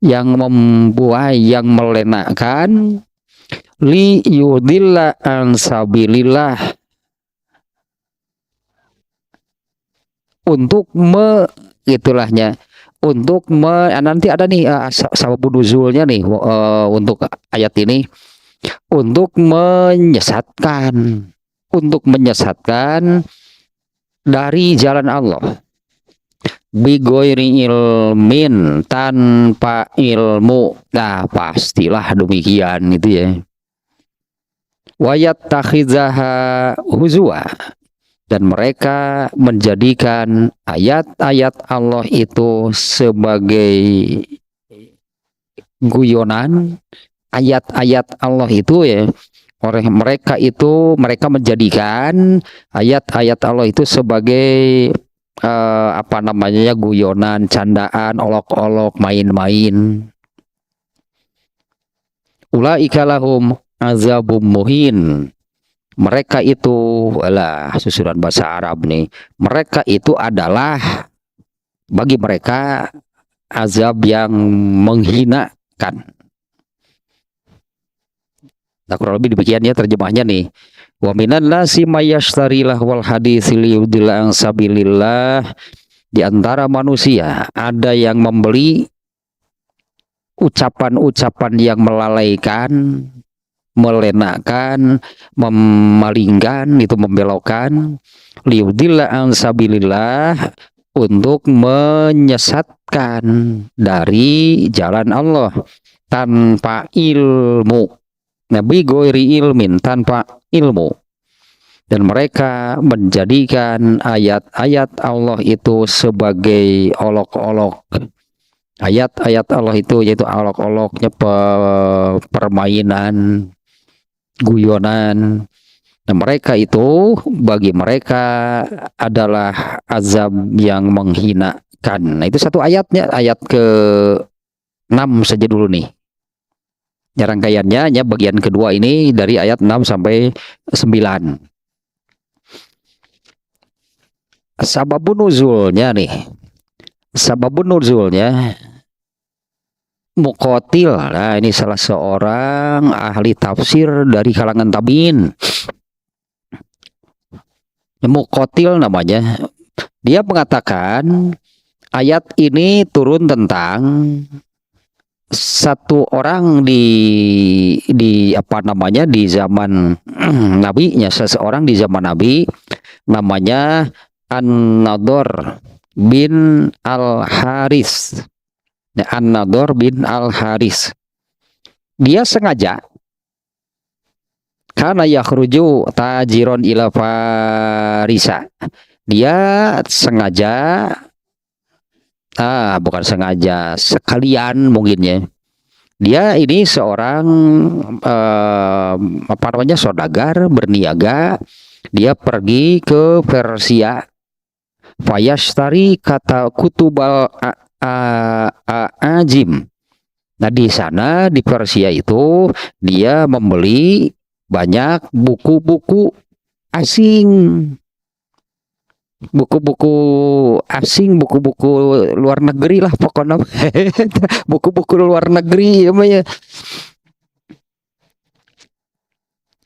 yang membuai, yang melenakan, li yudilla an sabilillah, untuk itulahnya, untuk nanti ada nih sabab nuzulnya nih, untuk ayat ini, untuk menyesatkan, dari jalan Allah, bigoiri ilmin, tanpa ilmu. Nah pastilah demikian itu ya. Wayat takhizaha huzwa, dan mereka menjadikan ayat-ayat Allah itu sebagai guyonan. Ayat-ayat Allah itu ya, mereka menjadikan ayat-ayat Allah itu sebagai guyonan, candaan, olok-olok, main-main. Ulaika lahum azabum muhin. Mereka itu, susunan bahasa Arab nih. Mereka itu adalah, bagi mereka, azab yang menghinakan. Nah, kurang lebih demikian ya terjemahnya nih. Wa minan nasi mayashtarilah wal hadits liyudilla an sabilillah. Di antara manusia ada yang membeli ucapan-ucapan yang melalaikan, melenakan, memalingkan, itu membelokkan, liyudilla an sabilillah, untuk menyesatkan dari jalan Allah tanpa ilmu. Nabi goiri ilmin, tanpa ilmu. Dan mereka menjadikan ayat-ayat Allah itu sebagai olok-olok. Ayat-ayat Allah itu yaitu olok-oloknya, permainan, guyonan. Dan mereka itu, bagi mereka adalah azab yang menghinakan. Nah itu satu ayatnya, ayat ke-6 saja dulu nih. Rangkaiannya, bagian kedua ini dari ayat 6 sampai 9. Sababun nuzulnya nih. Sababun nuzulnya Muqatil. Nah, ini salah seorang ahli tafsir dari kalangan tabi'in. Muqatil namanya. Dia mengatakan ayat ini turun tentang satu orang di zaman nabinya, seseorang di zaman Nabi, namanya An-Nadhr bin Al-Haris. An-Nadhr bin Al-Haris. Dia sengaja, karena yakhruju tajiron ila Farisa. Dia sengaja, bukan sengaja, sekalian mungkin ya. Dia ini seorang saudagar, berniaga. Dia pergi ke Persia. Fayashtari kata kutubal ajim. Nah di sana di Persia itu dia membeli banyak buku-buku asing. Buku-buku asing, buku-buku luar negeri lah pokoknya. Buku-buku luar negeri ya.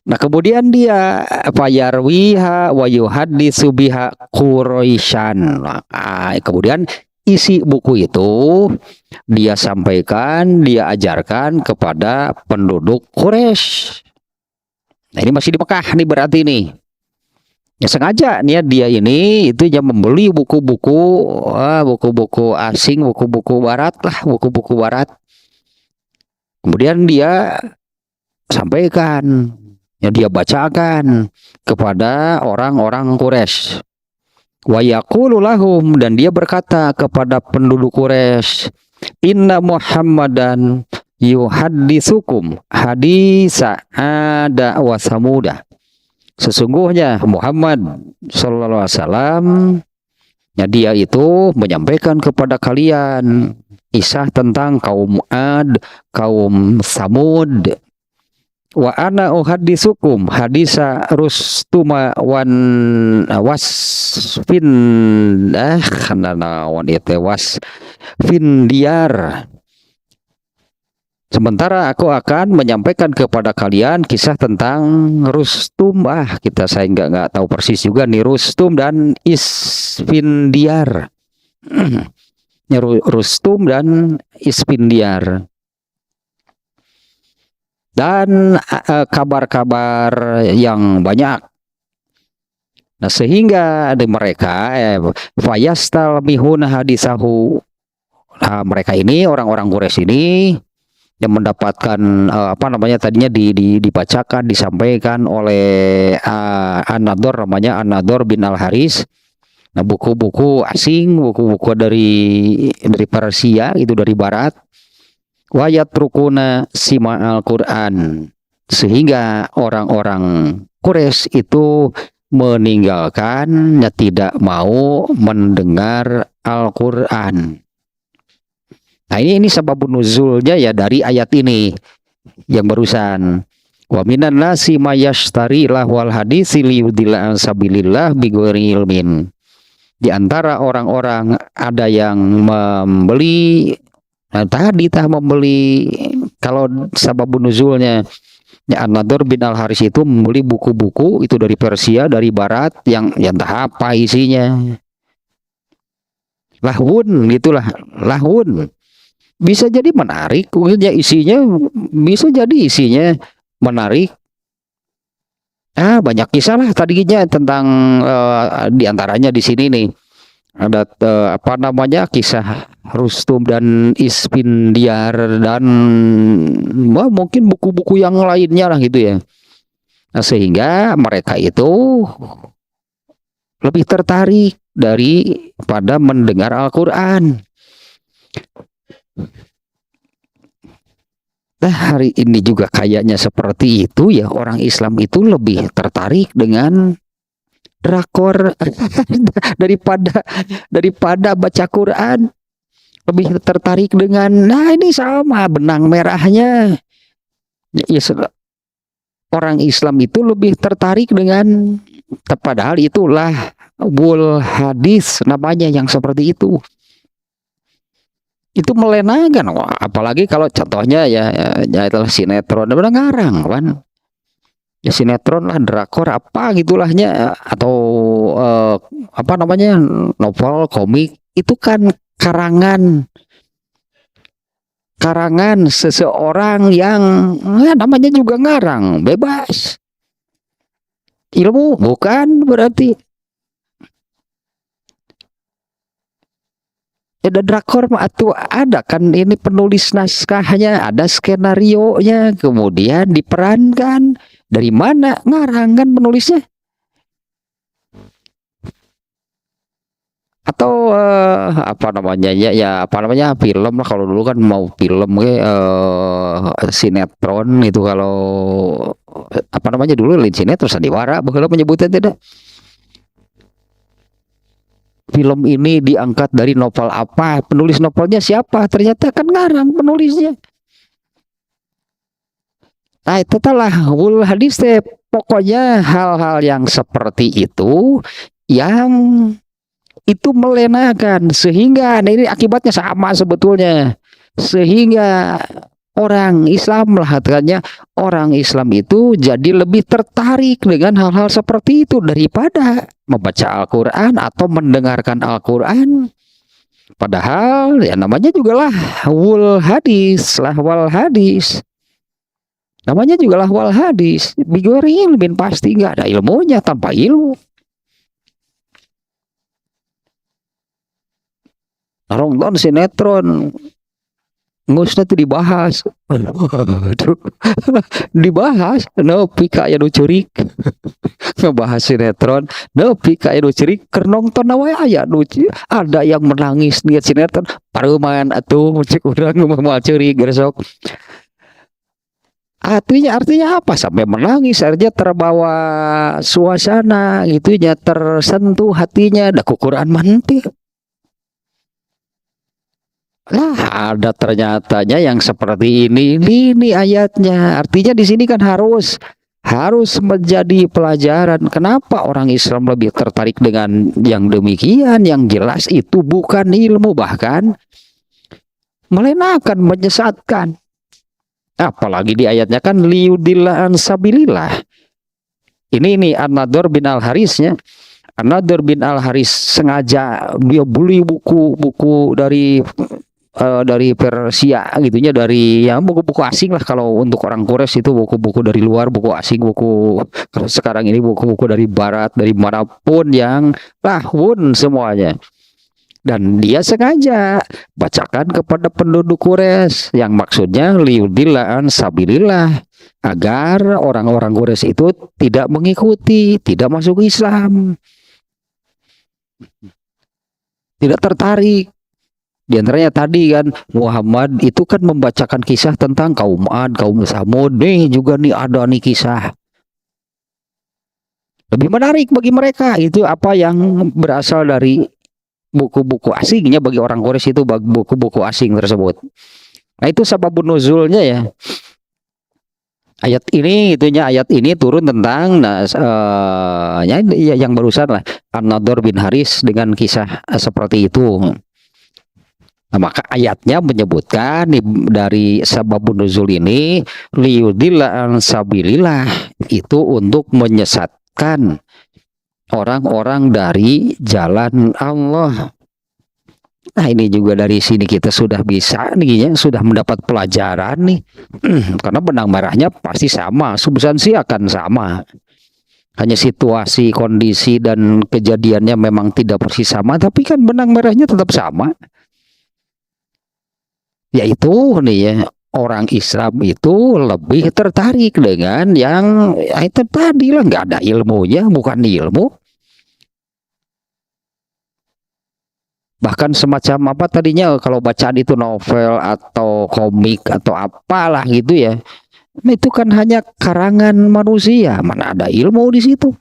Nah kemudian dia fayarwiha wa yuhadditsu biha Quraisyan. Kemudian isi buku itu dia sampaikan, dia ajarkan kepada penduduk Quraisy. Nah ini masih di Mekah nih berarti nih. Ya sengaja nih dia ini itu yang membeli buku-buku asing, buku-buku barat lah, buku-buku barat. Kemudian dia sampaikan, yang dia bacakan kepada orang-orang Quraisy. Wa yaqulu lahum, dan dia berkata kepada penduduk Quraisy, inna Muhammadan yuhadditsukum hadisa ada wa samuda. Sesungguhnya Muhammad sallallahu alaihi wasallam, ya dia itu menyampaikan kepada kalian kisah tentang kaum Ad, kaum Samud. Wa ana uhadditsukum hadisa Rustuma wan wasfin wan itu wasfin diar. Sementara aku akan menyampaikan kepada kalian kisah tentang Rustum. Kita saya nggak tahu persis juga nih, Rustum dan Isfindiar. Rustum dan Isfindiar. Dan kabar-kabar yang banyak. Nah, sehingga di mereka fayastalmihun hadisahu. Nah, mereka ini orang-orang Quraisy ini yang mendapatkan tadinya dibacakan, disampaikan oleh An-Nadhr, namanya An-Nadhr bin Al-Haris. Nah, buku-buku asing, buku-buku dari Persia, itu dari barat. Wayat rukuna sima al-Quran, sehingga orang-orang Quraisy itu meninggalkan, tidak mau mendengar Al-Quran. Nah, ini sababun nuzulnya ya dari ayat ini yang barusan. Wa minan nasi mayashtari lahwal haditsi liyudilla an sabilillah bighairi ilmin. Di antara orang-orang ada yang membeli, kalau sababun nuzulnya ya, An-Nadhr bin Al-Haris itu membeli buku-buku itu dari Persia, dari barat, yang entah apa isinya. Lahun, gitulah, lahun. Bisa jadi menarik, isinya bisa jadi isinya menarik. Banyak kisah lah tadinya tentang diantaranya di sini nih ada kisah Rustum dan Isfindiar, dan mungkin buku-buku yang lainnya lah gitu ya. Nah, sehingga mereka itu lebih tertarik daripada mendengar Al-Quran. Nah, hari ini juga kayaknya seperti itu ya, orang Islam itu lebih tertarik dengan drakor daripada baca Quran. Lebih tertarik dengan, ini sama benang merahnya ya, orang Islam itu lebih tertarik dengan, padahal itulah wul hadis namanya yang seperti itu melenakan. Apalagi kalau contohnya ya itulah sinetron, udah ngarang kan ya, sinetron lah, drakor apa gitulahnya, atau novel, komik, itu kan karangan seseorang yang namanya juga ngarang, bebas ilmu, bukan berarti ada drakor atau ada kan ini penulis naskahnya, ada skenario-nya, kemudian diperankan. Dari mana ngarang kan penulisnya? Atau film lah, kalau dulu kan mau film sinetron itu, kalau dulu sinetron sandiwara baheula menyebutnya tidak. Film ini diangkat dari novel apa, penulis novelnya siapa, ternyata kan ngarang penulisnya. Nah, itu telah wul hadis, pokoknya hal-hal yang seperti itu yang itu melenakan, sehingga ini akibatnya sama sebetulnya, sehingga orang Islam lah katanya, orang Islam itu jadi lebih tertarik dengan hal-hal seperti itu daripada membaca Al-Quran atau mendengarkan Al-Quran. Padahal ya namanya juga lah wal hadis, lahwal hadis. Namanya juga lahwal hadis. Bighairi ilmin, pasti nggak ada ilmunya, tanpa ilmu. Nonton sinetron ngusna tuh dibahas. Aduh. Dibahas nepi ka aya nu ceurik. Ngebahas sinetron nepi ka aya nu ceurik, keur nonton we aya nu ada yang menangis lihat sinetron, pareuman atuh cek urang moal ceurik geresok. Artinya apa? Sampai menangis, artinya terbawa suasana gitunya, tersentuh hatinya, da Quran manti. Lah, ada ternyatanya yang seperti ini ayatnya. Artinya di sini kan harus menjadi pelajaran. Kenapa orang Islam lebih tertarik dengan yang demikian? Yang jelas itu bukan ilmu, bahkan melenakan, menyesatkan. Apalagi di ayatnya kan liyudillah an sabilillah. Ini An-Nadhr bin Al-Harisnya. An-Nadhr bin Al-Haris sengaja dia beli buku-buku dari Persia gitunya, dari yang buku-buku asing lah. Kalau untuk orang Quraisy itu buku-buku dari luar, buku asing, buku kalau sekarang ini buku-buku dari barat, dari manapun yang lahun semuanya. Dan dia sengaja bacakan kepada penduduk Quraisy yang maksudnya liudillah an sabilillah, agar orang-orang Quraisy itu tidak mengikuti, tidak masuk Islam, tidak tertarik. Di antaranya tadi kan Muhammad itu kan membacakan kisah tentang kaum Ad, kaum Samud. Nih juga nih ada nih kisah. Lebih menarik bagi mereka itu apa yang berasal dari buku-buku asingnya. Bagi orang Quraisy itu buku-buku asing tersebut. Nah itu sababun nuzulnya ya. Ayat ini turun tentang yang barusan lah, An-Nadhr bin Haris dengan kisah seperti itu. Nah, maka ayatnya menyebutkan dari sababun nuzul ini liyudillah an sabilillah, itu untuk menyesatkan orang-orang dari jalan Allah. Nah ini juga dari sini kita sudah bisa nih ya, sudah mendapat pelajaran nih. Karena benang merahnya pasti sama, substansi akan sama. Hanya situasi, kondisi, dan kejadiannya memang tidak persis sama, tapi kan benang merahnya tetap sama. Yaitu nih ya, orang Islam itu lebih tertarik dengan yang itu tadi lah, nggak ada ilmunya, bukan ilmu. Bahkan semacam apa tadinya, kalau bacaan itu novel atau komik atau apalah gitu ya, itu kan hanya karangan manusia, mana ada ilmu di situ.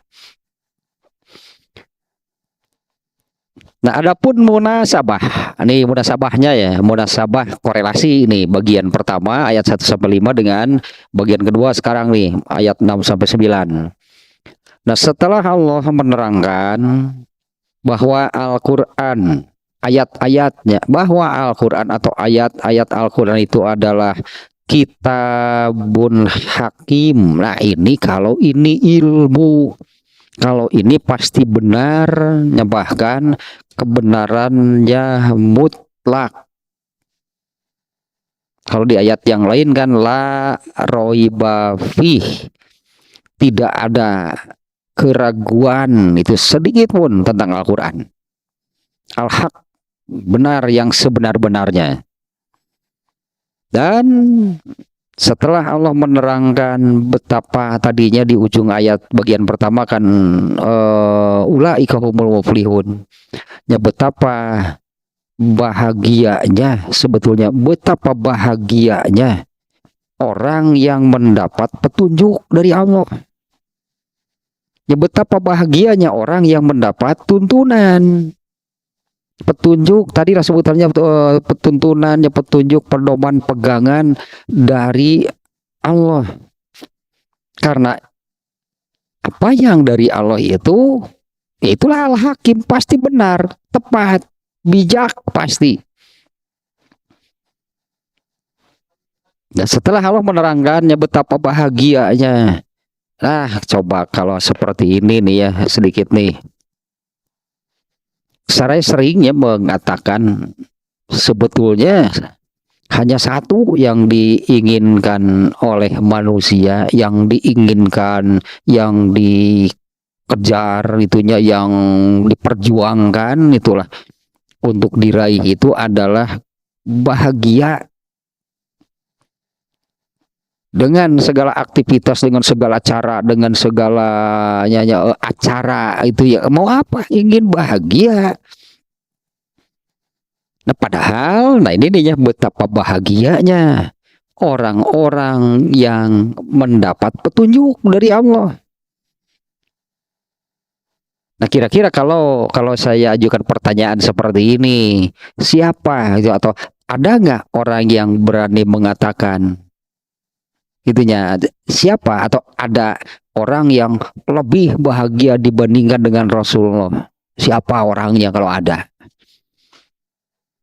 Nah, adapun munasabah, ini munasabahnya ya, munasabah korelasi ini bagian pertama ayat 1 sampai 5 dengan bagian kedua sekarang nih ayat 6 sampai 9. Nah, setelah Allah menerangkan bahwa Al-Qur'an, ayat-ayatnya, bahwa Al-Qur'an atau ayat-ayat Al-Qur'an itu adalah kitabun hakim. Nah, ini kalau ini ilmu, kalau ini pasti benar, bahkan kebenarannya mutlak. Kalau di ayat yang lain kan la roiba fih, tidak ada keraguan itu sedikit pun tentang Al-Quran. Al-haq, benar yang sebenar-benarnya. Dan setelah Allah menerangkan betapa tadinya di ujung ayat bagian pertama kan ulaika humul muflihun, ya betapa bahagianya, sebetulnya betapa bahagianya orang yang mendapat petunjuk dari Allah. Ya betapa bahagianya orang yang mendapat tuntunan. Petunjuk tadi sebutannya petuntunan, ya petunjuk, pedoman, pegangan dari Allah. Karena apa yang dari Allah itu, itulah Al-Hakim, pasti benar, tepat, bijak pasti. Dan setelah Allah menerangkannya betapa bahagianya, coba kalau seperti ini nih ya, sedikit nih. Saya seringnya mengatakan sebetulnya hanya satu yang diinginkan oleh manusia, yang diinginkan, yang dikejar itunya, yang diperjuangkan itulah untuk diraih itu adalah bahagia. Dengan segala aktivitas, dengan segala cara, dengan segala acara itu ya, mau apa, ingin bahagia. Nah padahal, ini nih ya, betapa bahagianya orang-orang yang mendapat petunjuk dari Allah. Nah kira-kira kalau saya ajukan pertanyaan seperti ini, siapa itu, atau ada nggak orang yang berani mengatakan itunya, siapa atau ada orang yang lebih bahagia dibandingkan dengan Rasulullah? Siapa orangnya kalau ada?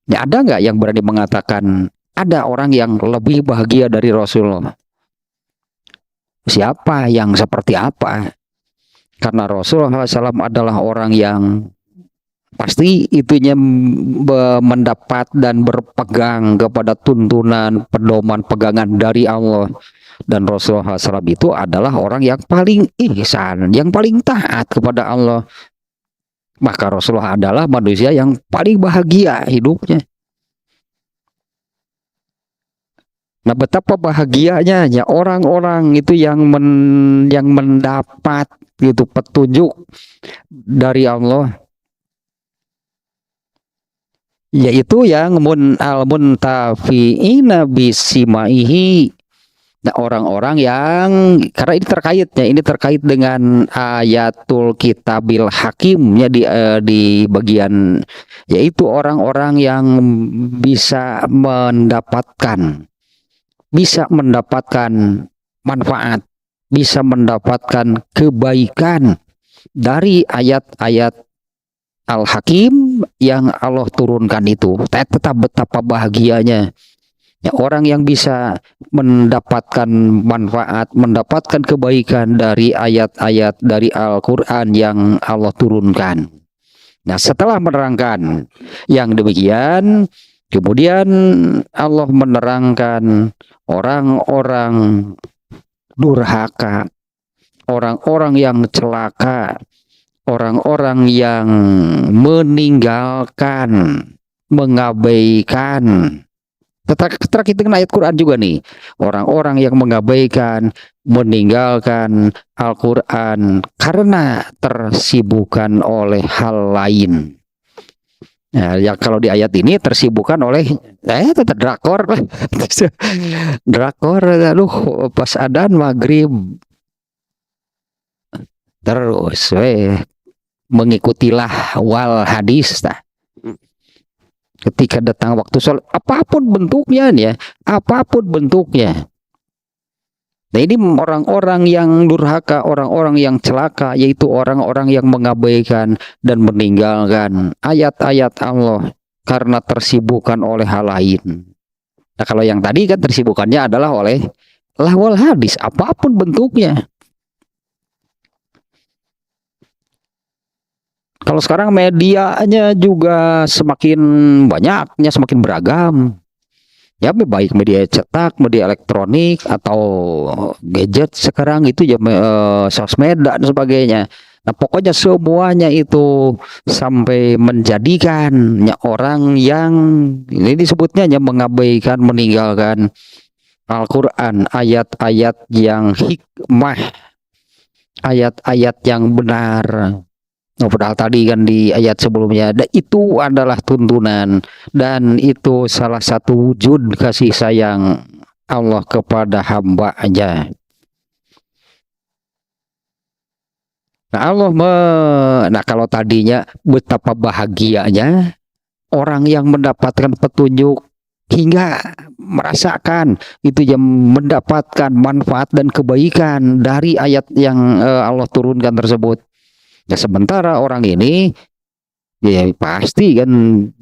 Ya ada nggak yang berani mengatakan ada orang yang lebih bahagia dari Rasulullah. Siapa yang seperti apa? Karena Rasulullah SAW adalah orang yang pasti itunya mendapat dan berpegang kepada tuntunan, pedoman, pegangan dari Allah. Dan Rasulullah SAW itu adalah orang yang paling ihsan, yang paling taat kepada Allah. Maka Rasulullah adalah manusia yang paling bahagia hidupnya. Nah, betapa bahagianya ya orang-orang itu yang mendapat itu petunjuk dari Allah, yaitu yang al-muntafi'ina bisimaihi. Nah, orang-orang yang, karena ini terkait dengan ayatul kitabil hakimnya di bagian, yaitu orang-orang yang bisa mendapatkan manfaat, bisa mendapatkan kebaikan dari ayat-ayat Al-Hakim yang Allah turunkan itu. Tetap betapa bahagianya ya orang yang bisa mendapatkan manfaat, mendapatkan kebaikan dari ayat-ayat dari Al-Quran yang Allah turunkan. Nah, setelah menerangkan yang demikian, kemudian Allah menerangkan orang-orang durhaka, orang-orang yang celaka, orang-orang yang meninggalkan, mengabaikan. Terkait dengan ayat Quran juga nih, orang-orang yang mengabaikan, meninggalkan Al-Quran karena tersibukkan oleh hal lain. Nah, ya kalau di ayat ini tersibukkan oleh tetap drakor drakor, aduh pas adzan maghrib terus mengikutilah wal hadis. Nah, ketika datang waktu sholat, apapun bentuknya nih ya, apapun bentuknya. Nah, ini orang-orang yang durhaka, orang-orang yang celaka, yaitu orang-orang yang mengabaikan dan meninggalkan ayat-ayat Allah karena tersibukkan oleh hal lain. Nah, kalau yang tadi kan tersibukannya adalah oleh lahwal hadis, apapun bentuknya. Kalau sekarang medianya juga semakin banyaknya, semakin beragam. Ya, baik media cetak, media elektronik, atau gadget sekarang itu ya, sosmed dan sebagainya. Nah, pokoknya semuanya itu sampai menjadikannya orang yang ini disebutnya ya mengabaikan, meninggalkan Al-Quran, ayat-ayat yang hikmah, ayat-ayat yang benar. Padahal tadi kan di ayat sebelumnya, itu adalah tuntunan dan itu salah satu wujud kasih sayang Allah kepada hamba-Nya. Nah, kalau tadinya betapa bahagianya orang yang mendapatkan petunjuk hingga merasakan itu yang mendapatkan manfaat dan kebaikan dari ayat yang Allah turunkan tersebut. Ya, sementara orang ini ya pasti kan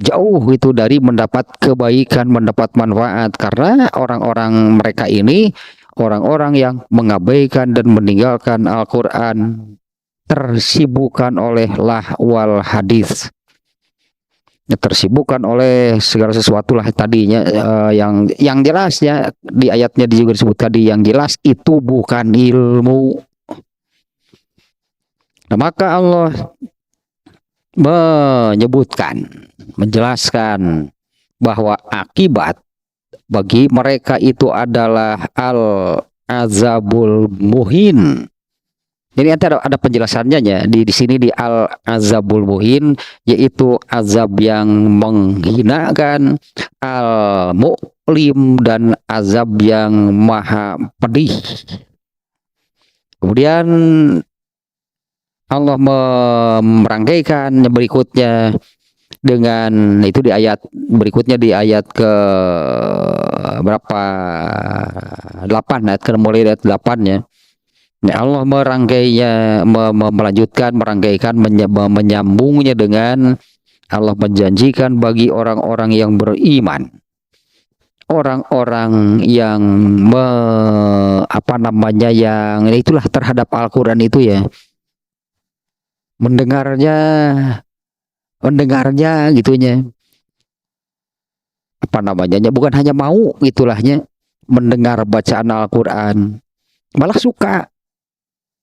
jauh itu dari mendapat kebaikan, mendapat manfaat, karena orang-orang mereka ini orang-orang yang mengabaikan dan meninggalkan Al-Quran, tersibukkan oleh lahwal hadis, tersibukkan oleh segala sesuatu lah tadinya, yang jelasnya di ayatnya juga disebut tadi, yang jelas itu bukan ilmu. Nah, maka Allah menyebutkan, menjelaskan bahwa akibat bagi mereka itu adalah al-azabul muhin. Jadi ada penjelasannya ya di sini di al-azabul muhin, yaitu azab yang menghinakan, al-mu'lim, dan azab yang maha pedih. Kemudian Allah merangkaikan berikutnya dengan itu di ayat berikutnya, di ayat ke berapa, 8, ayat mulai ayat 8-nya. Allah merangkainya, melanjutkan, merangkaikan, menyambungnya dengan Allah menjanjikan bagi orang-orang yang beriman, orang-orang yang yang itulah terhadap Al-Quran itu ya, mendengarnya gitunya, bukan hanya mau gitulahnya mendengar bacaan Al-Quran, malah suka.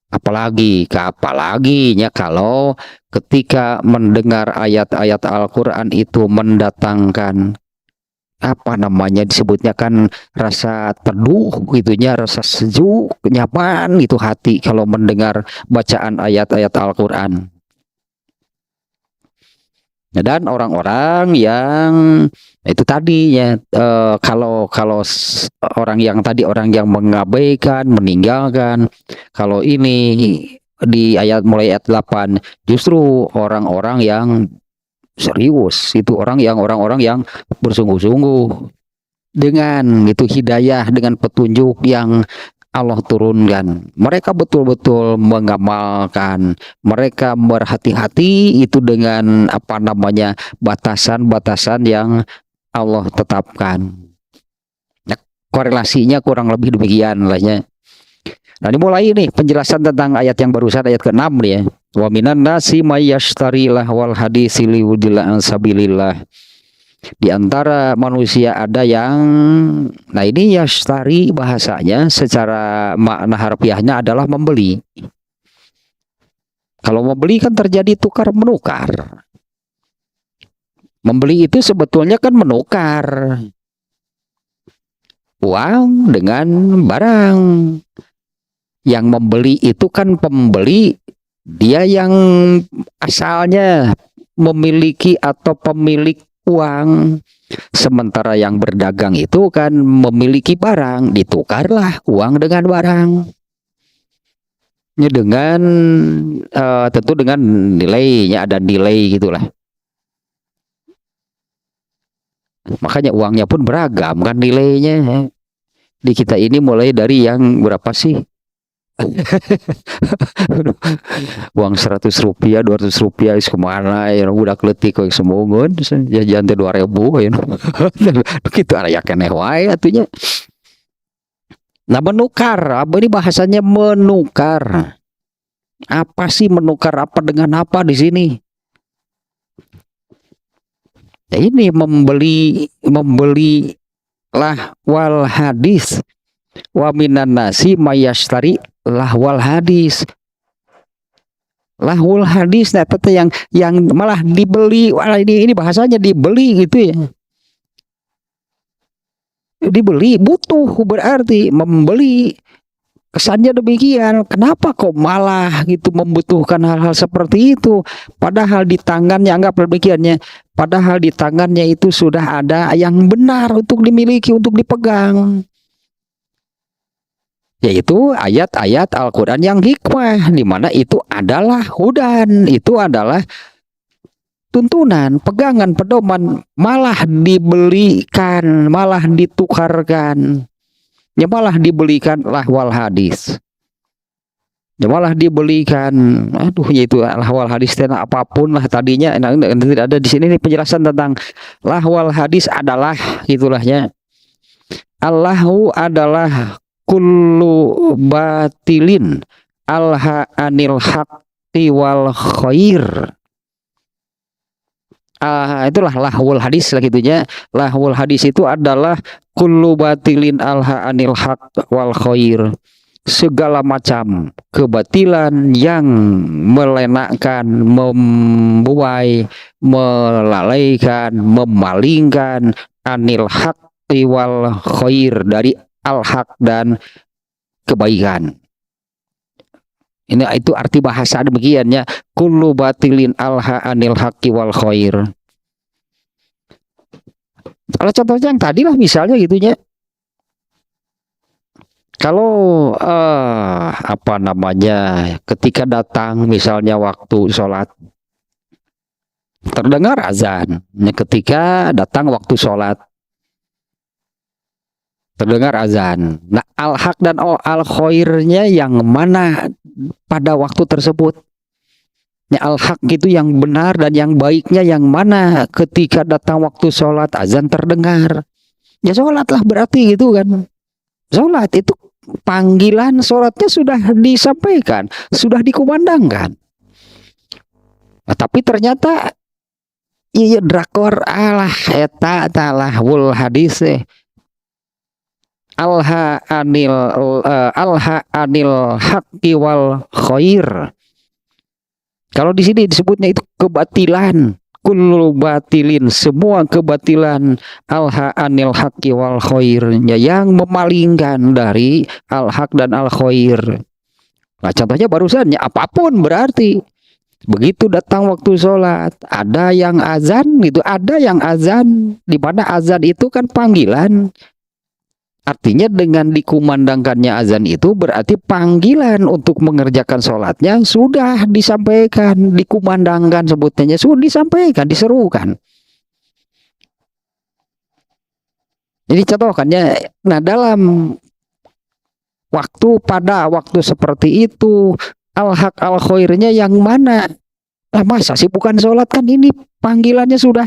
Apalagi kalau ketika mendengar ayat-ayat Al-Quran itu mendatangkan disebutnya kan rasa teduh gitunya, rasa sejuk, nyaman gitu hati kalau mendengar bacaan ayat-ayat Al-Quran. Dan orang-orang yang itu tadi ya, kalau orang yang mengabaikan, meninggalkan, kalau ini di mulai ayat 8 justru orang-orang yang serius, itu orang-orang yang bersungguh-sungguh dengan itu hidayah, dengan petunjuk yang Allah turunkan. Mereka betul-betul mengamalkan, mereka berhati-hati itu dengan batasan-batasan yang Allah tetapkan. Nah, korelasinya kurang lebih demikian lahnya. Nah, dimulai nih penjelasan tentang ayat yang barusan, ayat ke-6 nih ya. Wa minan nasi may yashtari lahwal hadisi liudilla an sabilillah. Di antara manusia ada yang, nah ini yashtari bahasanya secara makna harfiahnya adalah membeli. Kalau membeli kan terjadi tukar menukar. Membeli itu sebetulnya kan menukar uang dengan barang. Yang membeli itu kan pembeli, dia yang asalnya memiliki atau pemilik uang, sementara yang berdagang itu kan memiliki barang, ditukarlah uang dengan barang. Ini dengan tentu dengan nilainya, ada nilai gitulah. Makanya uangnya pun beragam kan nilainya. Di kita ini mulai dari yang berapa sih? Uang 100 rupiah, 200 rupiah is kemana ya, udah kletik kok semoga jajan teh 2000 ya. Gitu aya keneh wae atunya. Nah, menukar, ini bahasanya menukar. Apa sih menukar, apa dengan apa di sini? Ya ini membeli lah wal hadis. Wa minan nasi mayashtari lahwal hadis. Lahwul hadis, nah tete yang malah dibeli. Wah, ini bahasanya dibeli gitu ya. Dibeli, butuh, berarti membeli. Kesannya demikian. Kenapa kok malah gitu membutuhkan hal-hal seperti itu? Padahal di tangannya, anggap demikiannya, padahal di tangannya itu sudah ada yang benar untuk dimiliki, untuk dipegang, yaitu ayat-ayat Al-Quran yang hikmah, di mana itu adalah hudan, itu adalah tuntunan, pegangan, pedoman, malah dibelikan, malah ditukarkan, ya malah dibelikan lahwal hadis, ya malah dibelikan, yaitu lahwal hadis dan apapun lah tadinya. Tidak ada di sini nih penjelasan tentang lahwal hadis adalah gitulahnya. Allahu adalah kullu batilin alha anil haqqi wal khair. Itulah lahwul hadis lah gitunya. Lahwul hadis itu adalah kullu batilin alha anil haqq wal khair. Segala macam kebatilan yang melenakkan, membuai, melalaikan, memalingkan anil haqqi wal khair, dari al-haq dan kebaikan. Ini itu arti bahasa demikiannya, kullu batilin alha anil haqqi wal khair. Kalau contohnya yang tadi lah misalnya gitunya. Kalau ketika datang misalnya waktu sholat, terdengar azan. Ketika datang waktu sholat, terdengar azan. Nah, al-haq dan al-khairnya yang mana pada waktu tersebut? Ya, al-haq itu yang benar dan yang baiknya yang mana ketika datang waktu sholat azan terdengar. Ya sholat lah berarti gitu kan. Sholat itu panggilan sholatnya sudah disampaikan, sudah dikumandangkan. Nah, tapi ternyata iya drakor alah eta talah wul hadis alha anil haqqi wal khair. Kalau di sini disebutnya itu kebatilan, kullu batilin, semua kebatilan, alha anil haqqi wal khairnya yang memalingkan dari al haq dan al khair. Nah, contohnya barusannya apapun berarti. Begitu datang waktu sholat, ada yang azan gitu, ada yang azan, di mana azan itu kan panggilan. Artinya dengan dikumandangkannya azan itu berarti panggilan untuk mengerjakan sholatnya sudah disampaikan, dikumandangkan sebutnya sudah disampaikan, diserukan. Jadi contohkannya, nah dalam pada waktu seperti itu al-haq al-khairnya yang mana? Lah masa sih bukan sholat, kan ini panggilannya sudah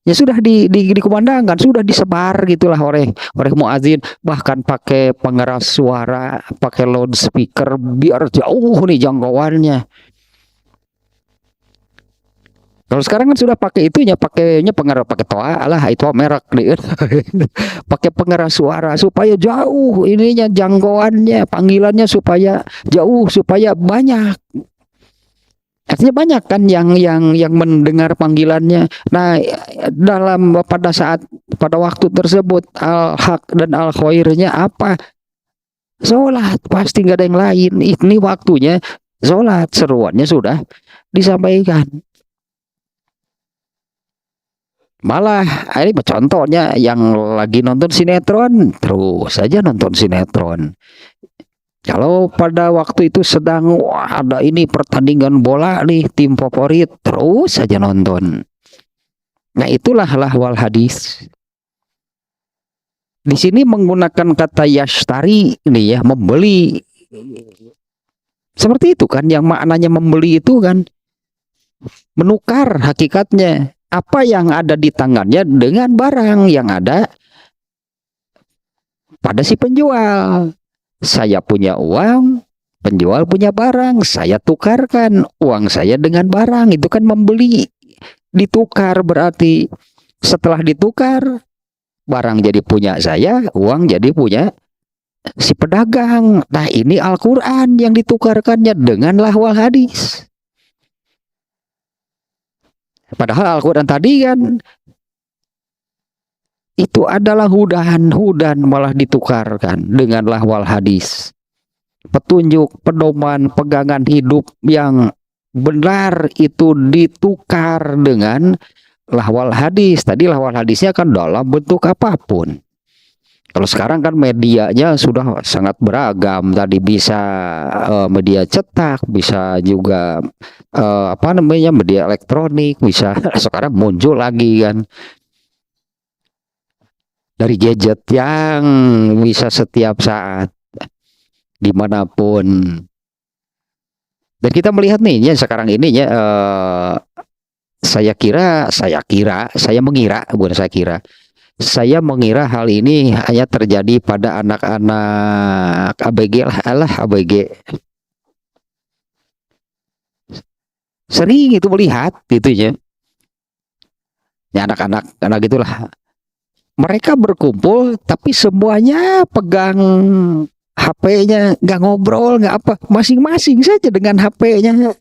ya sudah dikumandangkan, sudah disebar gitulah oleh muazin, bahkan pakai pengeras suara, pakai loudspeaker biar jauh nih jangkauannya. Kalau sekarang kan sudah pakai itunya, pakainya pengeras, pakai toa lah, itu merek nih. Pakai pengeras suara supaya jauh ininya jangkauannya, panggilannya supaya jauh, supaya banyak. Artinya banyak kan yang mendengar panggilannya. Nah, pada waktu tersebut al-haq dan al-khairnya apa? Sholat, pasti nggak ada yang lain. Ini waktunya sholat, seruannya sudah disampaikan. Malah ini contohnya yang lagi nonton sinetron, terus saja nonton sinetron. Kalau pada waktu itu sedang ada ini pertandingan bola nih, tim favorit, terus saja nonton. Nah, itulah lahwal hadis. Di sini menggunakan kata yashtari ini ya, membeli. Seperti itu kan, yang maknanya membeli itu kan menukar hakikatnya. Apa yang ada di tangannya dengan barang yang ada pada si penjual. Saya punya uang, penjual punya barang, saya tukarkan uang saya dengan barang, itu kan membeli. Ditukar berarti setelah ditukar, barang jadi punya saya, uang jadi punya si pedagang. Nah, ini Al-Quran yang ditukarkannya dengan lahwal hadis. Padahal Al-Quran tadi kan itu adalah hudan malah ditukarkan dengan lahwal hadis. Petunjuk, pedoman, pegangan hidup yang benar itu ditukar dengan lahwal hadis. Tadi lahwal hadisnya kan dalam bentuk apapun. Kalau sekarang kan medianya sudah sangat beragam. Tadi bisa media cetak, bisa juga media elektronik, bisa sekarang muncul lagi kan dari gadget yang bisa setiap saat dimanapun. Dan kita melihat nih ya sekarang ini ya saya mengira hal ini hanya terjadi pada anak-anak ABG lah, ABG. Sering itu melihat gitu ya. Ya anak-anak gitulah. Mereka berkumpul tapi semuanya pegang HP-nya, nggak ngobrol, nggak apa, masing-masing saja dengan HP-nya.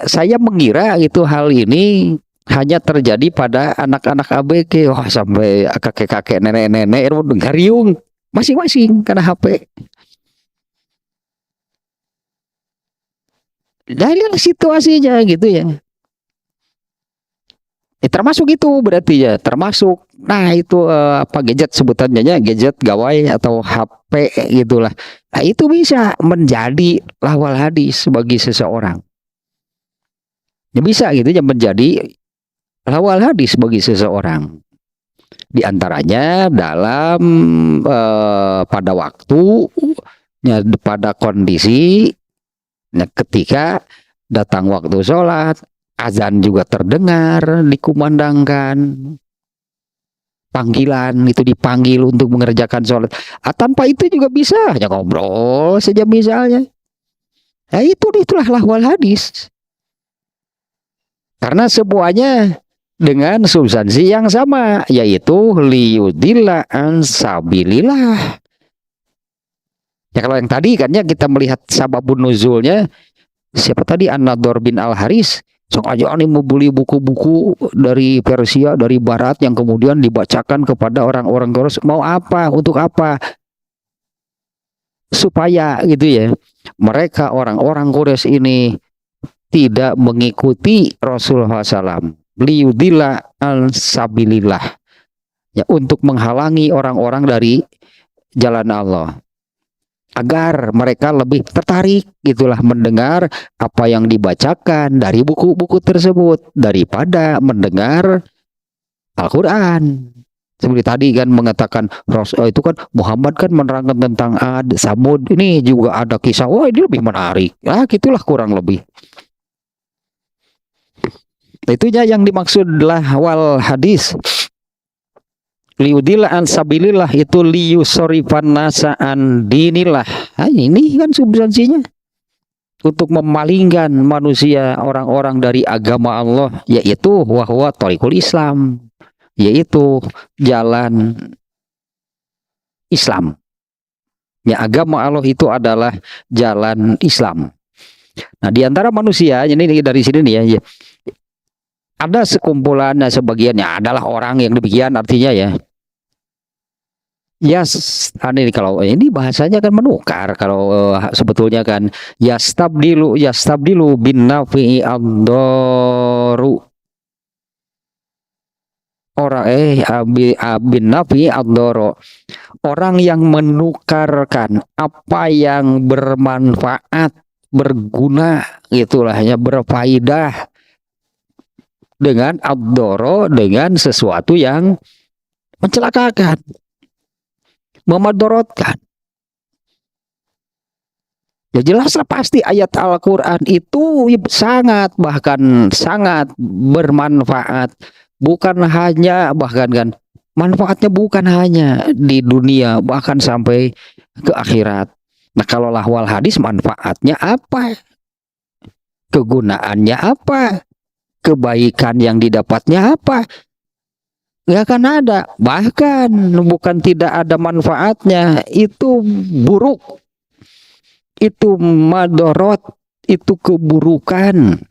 Saya mengira itu hal ini hanya terjadi pada anak-anak ABG. Wah, sampai kakek-kakek, nenek-nenek dengar riung masing-masing karena HP. Nah, lihat situasinya gitu ya. Termasuk itu berarti ya, termasuk. Nah, itu gadget sebutannya, gadget gawai atau HP gitulah. Nah, itu bisa menjadi lahwal hadis bagi seseorang. Ya bisa gitu ya, menjadi lahwal hadis bagi seseorang. Di antaranya dalam pada waktu ya, pada kondisi ketika datang waktu sholat, azan juga terdengar, dikumandangkan. panggilan, itu dipanggil untuk mengerjakan sholat. Tanpa itu juga bisa, hanya ngobrol saja misalnya. Nah, itulah lahwal hadis. Karena semuanya dengan substansi yang sama, yaitu liyudilla an sabilillah. Ya kalau yang tadi kan ya kita melihat sababun nuzulnya, siapa tadi, An-Nadhr bin Al-Haris, sok aja nih mau beli buku-buku dari Persia, dari Barat yang kemudian dibacakan kepada orang-orang Quraisy. Mau apa? Untuk apa? Supaya gitu ya, mereka orang-orang Quraisy ini tidak mengikuti Rasulullah SAW, liyudilla al-sabilillah, ya, untuk menghalangi orang-orang dari jalan Allah, agar mereka lebih tertarik gitulah mendengar apa yang dibacakan dari buku-buku tersebut daripada mendengar Al-Quran. Seperti tadi kan mengatakan itu kan Muhammad kan menerangkan tentang Ad, Samud, ini juga ada kisah, wah ini lebih menarik. Gitulah kurang lebih. Itunya yang dimaksud lahwal hadis. Liudillah an sabilillah itu liyusorifan nasa an dinillah. Ini kan substansinya. Untuk memalingkan manusia, orang-orang dari agama Allah, yaitu wahwa thariqul Islam, yaitu jalan Islam. Ya, agama Allah itu adalah jalan Islam. Nah, di antara manusia, ini dari sini nih ya, ada sekumpulan, sebagiannya adalah orang yang demikian, artinya ya. Ini kalau ini bahasanya kan menukar, kalau sebetulnya kan yastabdilu bin nafi'i ad-daru. Bin nafi'i ad-daru. Orang yang menukarkan apa yang bermanfaat, berguna, itulah hanya berfaedah, dengan ad-daru, dengan sesuatu yang mencelakakan, memadorotkan. Ya jelaslah pasti ayat Al-Quran itu bahkan sangat bermanfaat. Bukan hanya, bahkan kan manfaatnya bukan hanya di dunia, bahkan sampai ke akhirat. Nah, kalau lahwal hadis manfaatnya apa? Kegunaannya apa? Kebaikan yang didapatnya apa? Nggak akan ada. Bahkan bukan tidak ada manfaatnya, itu buruk, itu madorot, itu keburukan.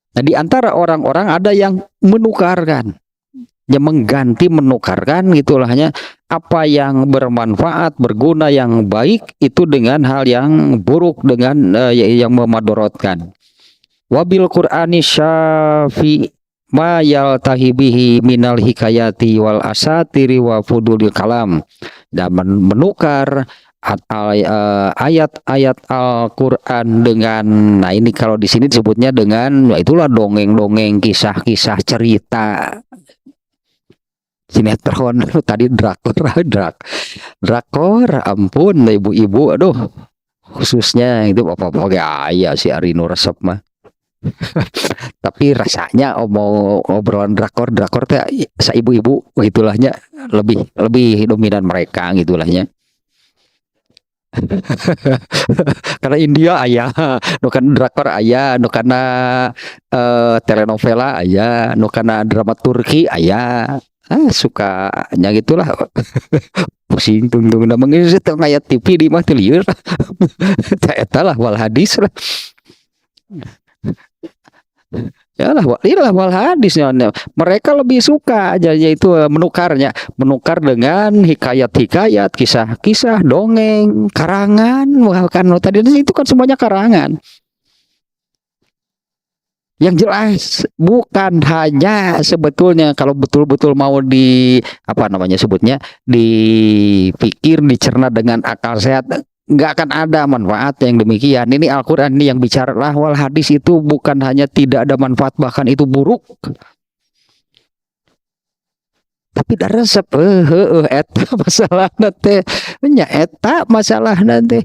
Nah, di antara orang-orang ada yang menukarkan, yang mengganti, menukarkan gitulah, hanya apa yang bermanfaat, berguna, yang baik itu dengan hal yang buruk, dengan yang memadorotkan. Wabil Qur'ani syafi ma yaltahi bihi minal hikayati wal asatiri wa fudulil kalam, dan menukar ayat-ayat Al-Quran dengan, nah ini kalau di sini disebutnya dengan, itulah dongeng-dongeng, kisah-kisah, cerita, sinetron, tadi drakor, ampun ibu-ibu, aduh, khususnya itu apa-apa ya si Arino resep mah. Tapi rasanya mau obrolan drakor teh sa ibu-ibu gitulahnya, lebih dominan mereka gitulahnya. Karena India ayah, nukan drakor ayah, nukana telenovela ayah, nukana drama Turki ayah. Sukanya gitulah. Pusing tungtung na mengisi ngayat TV di mah teu lieur. Eta lah wal hadis lah. Ya lah, inilah wal hadisnya. Mereka lebih suka aja yaitu menukar dengan hikayat-hikayat, kisah-kisah, dongeng, karangan. Bahkan tadi itu kan semuanya karangan. Yang jelas bukan hanya sebetulnya kalau betul-betul mau dipikir, dicerna dengan akal sehat, nggak akan ada manfaat yang demikian. Ini Al-Quran ini yang bicara, lahwal hadis itu bukan hanya tidak ada manfaat, bahkan itu buruk. Tapi ada resep, eta masalah nanti, eta masalah nanti.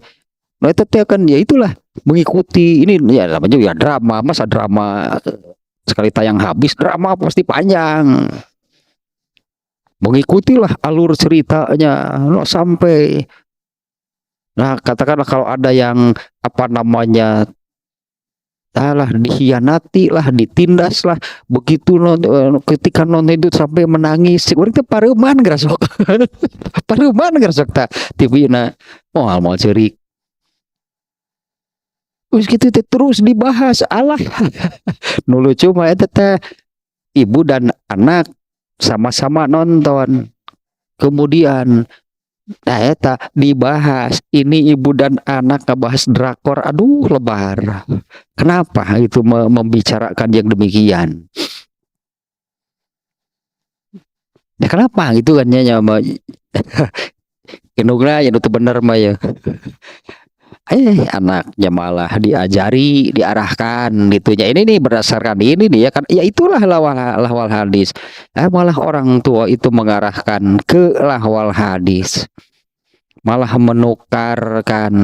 Nah itu kan ya itulah mengikuti ini ya namanya ya drama, masa drama Sekali tayang habis drama pasti panjang. Mengikutilah alur ceritanya sampai, nah katakanlah kalau ada yang apa namanya, dikhianati lah, ditindas lah, begitu ketika nonton itu sampai menangis, orang teh pareuman grasok, pareuman grasok tak TV na, mau cerik, terus gitu terus dibahas, alah, nu lucu mah eta teh ibu dan anak sama-sama nonton, kemudian nah eta dibahas, ini ibu dan anak ngebahas drakor, aduh lebar. Kenapa itu membicarakan yang demikian? Ya kenapa gitu kan ya Kenugna yang itu bener mah ya. Anaknya malah diajari, diarahkan gitu ya. Ini nih berdasarkan ini nih ya kan, ya itulah lahwal hadis. Malah orang tua itu mengarahkan ke lahwal hadis, malah menukarkan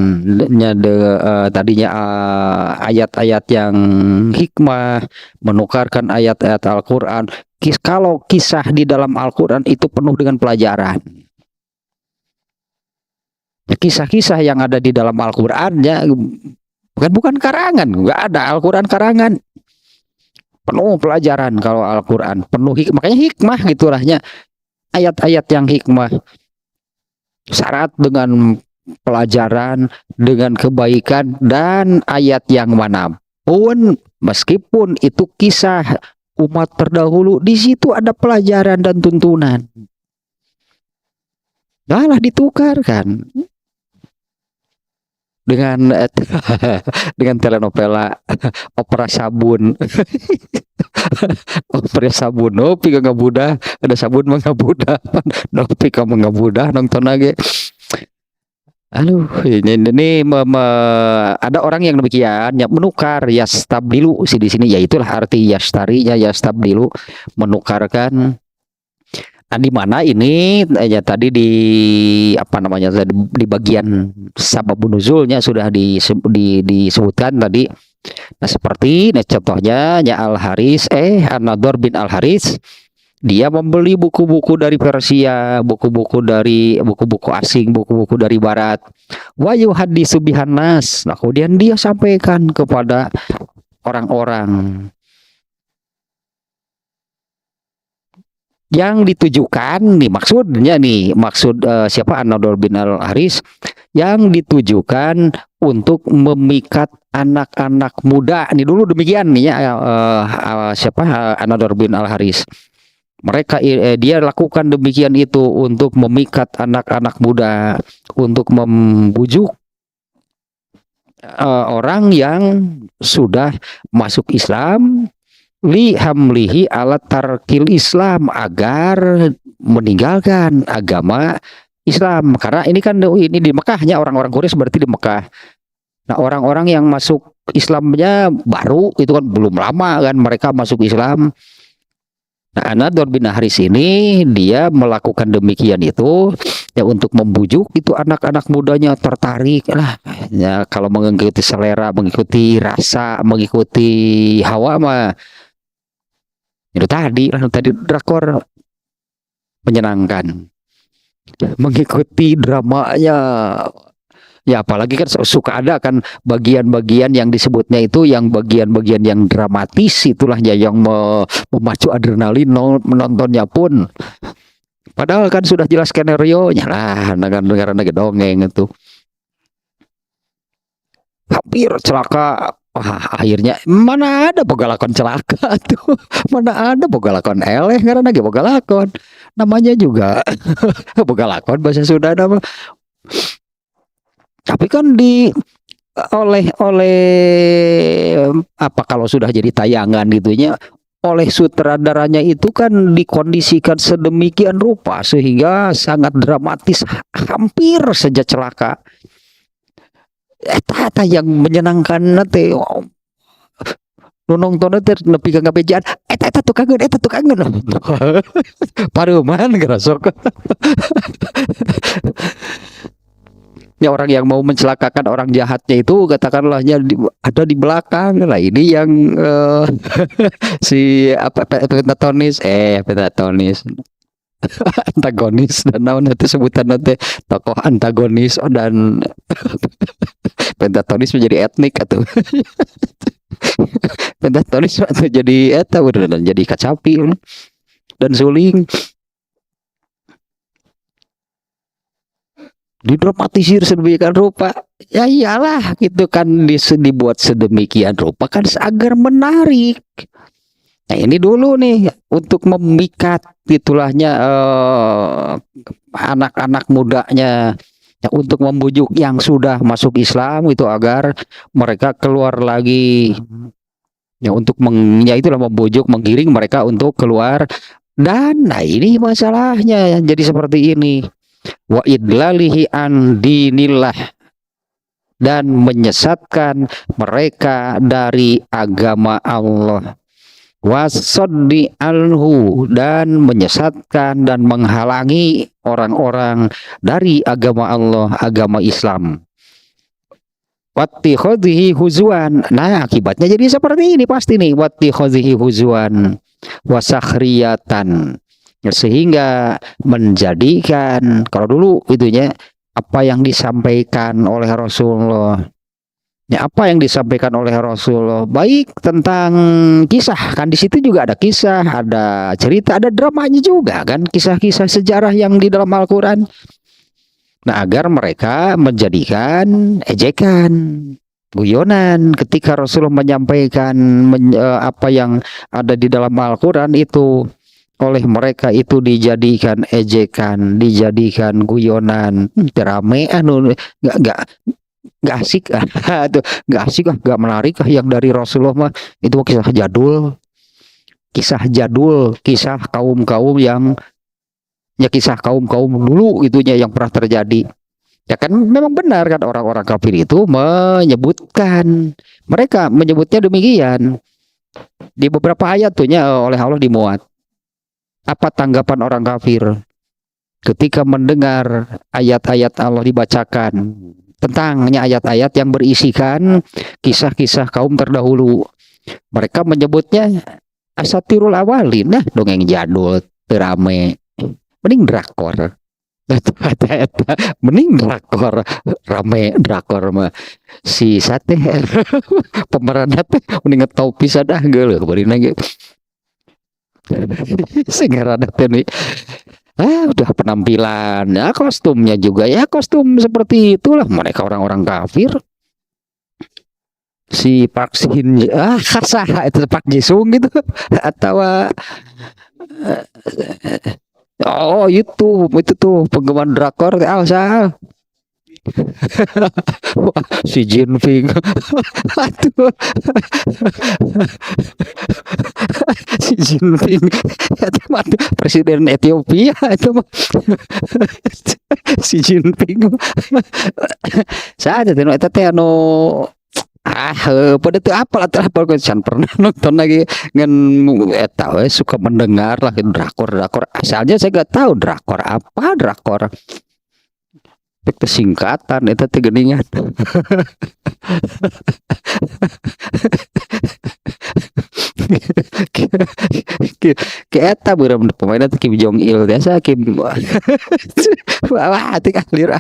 tadinya ayat-ayat yang hikmah, menukarkan ayat-ayat Al-Quran. Kalau kisah di dalam Al-Quran itu penuh dengan pelajaran. Kisah-kisah yang ada di dalam Al-Quran ya bukan karangan, nggak ada Al-Quran karangan, penuh pelajaran. Kalau Al-Quran penuh makanya hikmah gitulahnya, ayat-ayat yang hikmah, syarat dengan pelajaran, dengan kebaikan, dan ayat yang manapun meskipun itu kisah umat terdahulu, di situ ada pelajaran dan tuntunan. Malah ditukarkan dengan dengan telenovela opera sabun. Opera sabun nopi ka ngabudah, ada sabun mah ngabudah, nopi ka ngabudah nonton lagi. Aduh, ini ada orang yang demikian ya, menukar yastabdilu di sini, ya itulah arti yastarinya, yastabdilu, menukarkan. Nah, di mana ini ya tadi di apa namanya, di bagian sababun nuzulnya sudah disebutkan tadi. Nah, seperti contohnya ya Al-Haris An-Nadhr bin Al-Haris, dia membeli buku-buku dari Persia, buku-buku asing, buku-buku dari barat. Wa yuhaddisu bihan nas. Nah, kemudian dia sampaikan kepada orang-orang. Yang ditujukan nih maksudnya nih, siapa, An-Nadhr bin Al-Haris, yang ditujukan untuk memikat anak-anak muda. Ini dulu demikian nih ya, siapa, An-Nadhr bin Al-Haris. Dia lakukan demikian itu untuk memikat anak-anak muda, untuk membujuk orang yang sudah masuk Islam, li hamlihi alat tarkil Islam, agar meninggalkan agama Islam. Karena ini kan ini di Mekahnya, orang-orang Quraisy berarti di Mekah. Nah, orang-orang yang masuk Islamnya baru itu kan belum lama kan mereka masuk Islam. Nah, An-Nadhr bin Al-Haris ini dia melakukan demikian itu ya untuk membujuk itu anak-anak mudanya tertarik lah ya, kalau mengikuti selera, mengikuti rasa, mengikuti hawa mah itu tadi drakor menyenangkan, mengikuti dramanya ya, apalagi kan suka ada kan bagian-bagian yang disebutnya itu yang bagian-bagian yang dramatis, itulah ya yang memacu adrenalin menontonnya pun, padahal kan sudah jelas skenario nya lah, negara dongeng itu hampir celaka. Akhirnya mana ada boga lakon celaka tuh, mana ada boga lakon eleh, karena lagi boga lakon namanya juga boga lakon bahasa Sunda nama. Tapi kan oleh apa, kalau sudah jadi tayangan gitunya, oleh sutradaranya itu kan dikondisikan sedemikian rupa sehingga sangat dramatis, hampir saja celaka. Eta yang menyenangkan nanti nonton nanti nepi ka ngabejaan, eta tukangeun pareuman gerasok. Ya orang yang mau mencelakakan orang jahatnya itu katakanlahnya ada di belakang. Nah ini yang si apa pentatonis antagonis dan naon itu sebutan nanti tokoh antagonis dan pentatonis menjadi etnik atau pentatonis atau jadi eta beneran jadi kacapi dan suling didramatisir sedemikian rupa. Ya iyalah gitu kan dibuat sedemikian rupa kan agar menarik. Nah ini dulu nih untuk memikat itulahnya anak-anak mudanya ya, untuk membujuk yang sudah masuk Islam itu agar mereka keluar lagi ya untuk ya itulah membujuk menggiring mereka untuk keluar dan nah ini masalahnya jadi seperti ini wa idlalihi an dinillah dan menyesatkan mereka dari agama Allah wasoddi alhu dan menyesatkan dan menghalangi orang-orang dari agama Allah, agama Islam. Wattikhadhihi huzwan. Nah, akibatnya jadi seperti ini pasti nih, wattikhadhihi huzwan wasakhriyatan. Sehingga menjadikan kalau dulu itunya apa yang disampaikan oleh Rasulullah ya apa yang disampaikan oleh Rasulullah baik tentang kisah kan di situ juga ada kisah ada cerita ada dramanya juga kan kisah-kisah sejarah yang di dalam Al-Quran nah agar mereka menjadikan ejekan guyonan ketika Rasulullah menyampaikan apa yang ada di dalam Al-Quran itu oleh mereka itu dijadikan ejekan dijadikan guyonan rame anu nggak asik tuh nggak asik nggak menarik yang dari Rasulullah mah itu kisah kaum yang ya kisah kaum dulu itunya yang pernah terjadi ya kan memang benar kan orang-orang kafir itu mereka menyebutnya demikian di beberapa ayat tuhnya oleh Allah dimuat apa tanggapan orang kafir ketika mendengar ayat-ayat Allah dibacakan tentangnya ayat-ayat yang berisikan kisah-kisah kaum terdahulu. Mereka menyebutnya asatirul awalin, nah dongeng jadul, terame, mending drakor. Mending drakor, rame drakor mah si sate pemeran teh mending tahu pisan dah geuleuh bari nage. Sing rada teh nih udah penampilan ya kostumnya juga ya kostum seperti itulah mereka orang-orang kafir si Park Shin sah itu Park Ji Sung gitu atau oh itu tuh penggemar drakor sah si Jinping aduh si Jinping itu presiden Ethiopia itu si Jinping saja tino eta teh anu pada tuh apa can pernah nonton lagi ngan eta suka mendengar lah drakor asalnya saya gak tahu drakor itu singkatan itu teh geuningan eta beureum pemainna teh Kim Jong Il biasa Kim wah teh kalir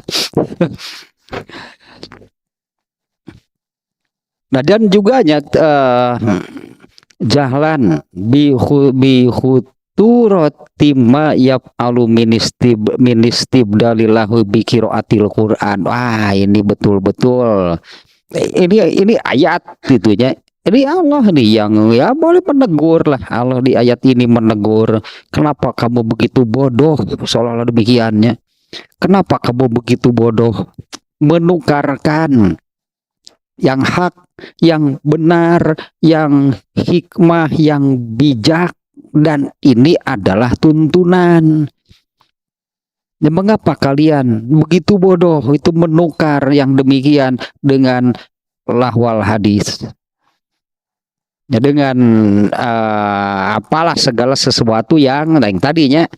nah dan juga jahlan turotima yap ministib dalilahu bikiraatil Quran wah ini betul-betul ini ayat itunya ini Allah nih yang ya boleh menegur lah Allah di ayat ini menegur kenapa kamu begitu bodoh seolah-olah demikiannya kenapa kamu begitu bodoh menukarkan yang hak yang benar yang hikmah yang bijak dan ini adalah tuntunan. Ya, mengapa kalian begitu bodoh itu menukar yang demikian dengan lahwal hadis? Ya, dengan apalah segala sesuatu yang tadinya